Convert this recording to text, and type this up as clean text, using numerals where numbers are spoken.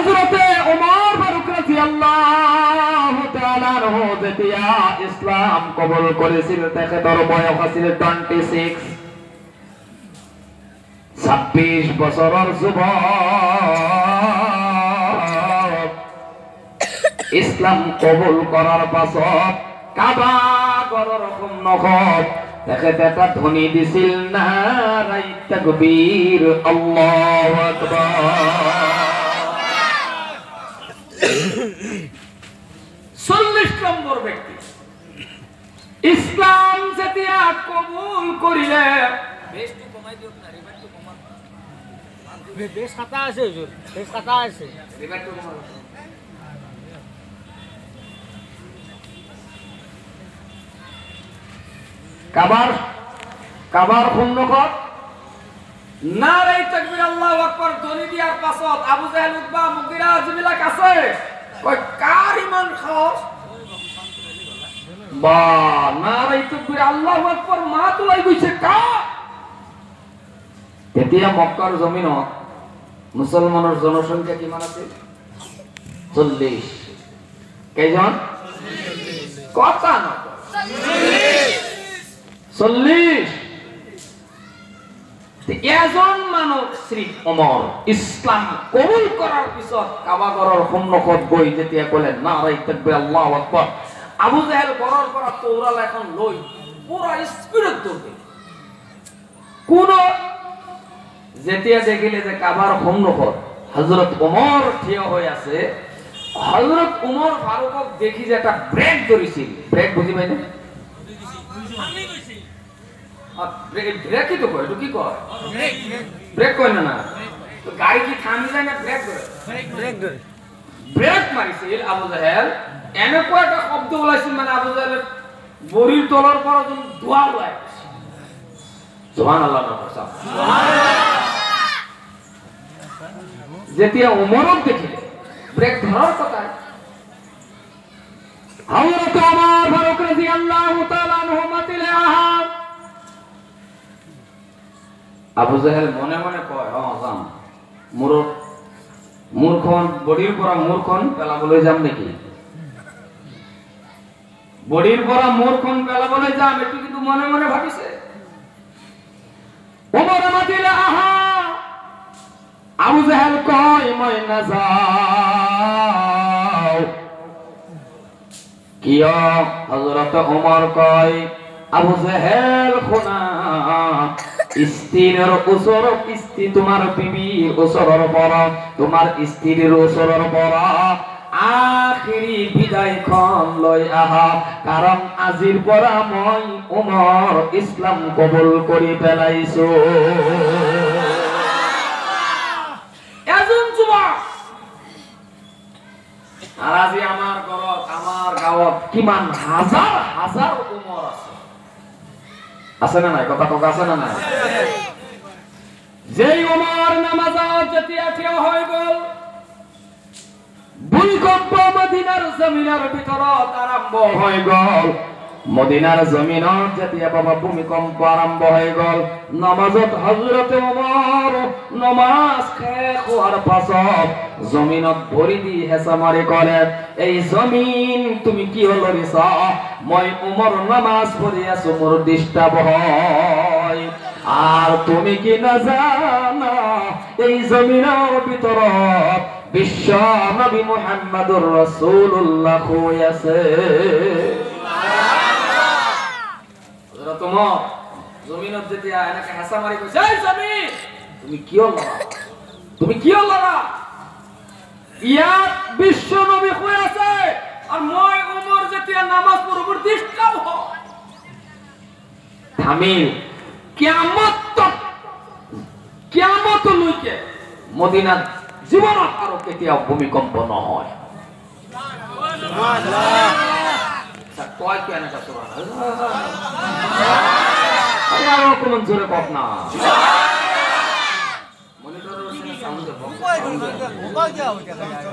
হযরতে ওমর ফারুক রাদিয়াল্লাহু তাআলা আনহু যেতিয়া ইসলাম কবুল করেছিল তেখেতৰ বয়স আছিল 26 26 বছৰৰ যুৱক ইসলাম কবুল করার পাছত কাবা ঘরের সম্মুখত তেখেতে এটা ধ্বনি দিছিল নারায়ে তাকবীর আল্লাহু আকবার 40 নম্বর ব্যক্তি ইসলাম যেতিয়া কবুল করিলে বেশটু কমাই দিও না রিবাটু কমা বেশ কথা আছে হুজুর বেশ কথা আছে রিবাটু কমা কাবার সম্মুখত নারায়ে তাকবীর আল্লাহু আকবার ধ্বনি দিয়ার পাছত আবু জাহেল উতবা মুগিরা জিবিলা কাছে কই কার ঈমান খাস বা নারায়ে তাকবীর আল্লাহু আকবার মা তুলাই কইছে কা তেতিয়া মক্কার জমিনত মুসলমানের জনসংখ্যা কিমান আছে 40 কেজন কথা না 40 এজন মানব শ্রী ওমর ইসলাম কবুল করার পিছত কাবা ঘরের সম্মুখত গৈ যেতিয়া কলে নারায়ে তাকবীর আল্লাহু আকবার আবু জাহেল ঘরের পৰা তৌরাল এখন লই পুরা স্পিডত দৌড়ে কোন যেতিয়া দেখিলে যে কাবার সম্মুখত হযরত ওমর থিয় হয়ে আছে হযরত ওমর ফারুকক দেখি যে একটা ব্রেক ধরিছিল ব্রেক বুঝি পাইনে ব্রেক কি তো কয় তো কি কয় ব্রেক কয় না তো গাড়ি কি থামি যায় না ব্রেক ধরে ব্রেক মারিছিল আবু জাহেল এনে কয়টা শব্দ ওলাইছিল মানে আবু জাহেলের বড়ির তলর পর যখন ধোঁয়া ওলাই সুবহানাল্লাহ সুবহানাল্লাহ যেতিয়া ওমরক দেখিলে ব্রেক ধরার কথা হযরত ওমর ফারুক রাদিয়াল্লাহু তাআলা আনহু মাতিলে আহাব আবু জাহেল মনে মনে কয় যাম মূরখন বডির পরা মূরখন পেলাবলৈ যাম নাকি বডির পরা মূরখন পেলাবলৈ যাম এটু কিন্তু মনে মনে ভাবিছে ওমর মাতিলে আহা আবু জাহেল কয় মই না যাও কিয় হযরত ওমর কয় আবু জাহেল শুনা স্ত্রীর ওসর স্ত্রী তোমার বিবির ওসরের পর তোমার স্ত্রীর ওসরের পর আখিরি বিদায়খন লই আহা কারণ আজির পরা মই ওমর ইসলাম কবুল করি পেলাইছো এজন যুবক আর আজি আমার ঘরত আমার গাঁৱত কিমান হাজার হাজার ওমর আছে আছে না নাই কথা কথা আছে না নাই যেই ওমর নামাজত যেতিয়া থিয় হয়ে গল ভূমিকম্প মদিনার জমিনের ভিতৰত আরম্ভ হয়ে গল মদিনার জমিনত যেতিয়া বাবা ভূমিকম্প আরম্ভ হয়ে গল নামাজত হযরতে ওমর নামাজ শেষ হওয়ার পাছত জমিনত ভৰি দি হেঁচা মাৰি কলে এই জমিন তুমি কি হল ৰিছা মই ওমর নামাজ পঢ়ি আছো মোৰ ডিস্টার্ব হয় আর তুমি কি না জানা এই জমিনের ভিতৰত বিশ্ব নবী মুহাম্মদুর রাসূলুল্লাহ শুই আছে তোমার জমিনত যেতিয়া এনেকে হেঁচা মাৰি কৈছে এই জমিন তুমি কিয় লৰা ইয়াত বিশ্ব নবী শুই আছে আর মই ওমর যেতিয়া নামাজ পঢ়িব ডিস্টার্ব হয় থামিল কিয়ামতলৈকে মদিনাত জীবনত আৰু কেতিয়াও ভূমিকম্প নহয় সুবহানাল্লাহ কয় কি এনেকা সুবহানাল্লাহ আরে আর কোন জোরে কত না মনিটরের সামনে সাউন্ড দেব মোবাইল क्या हो क्या जाएगा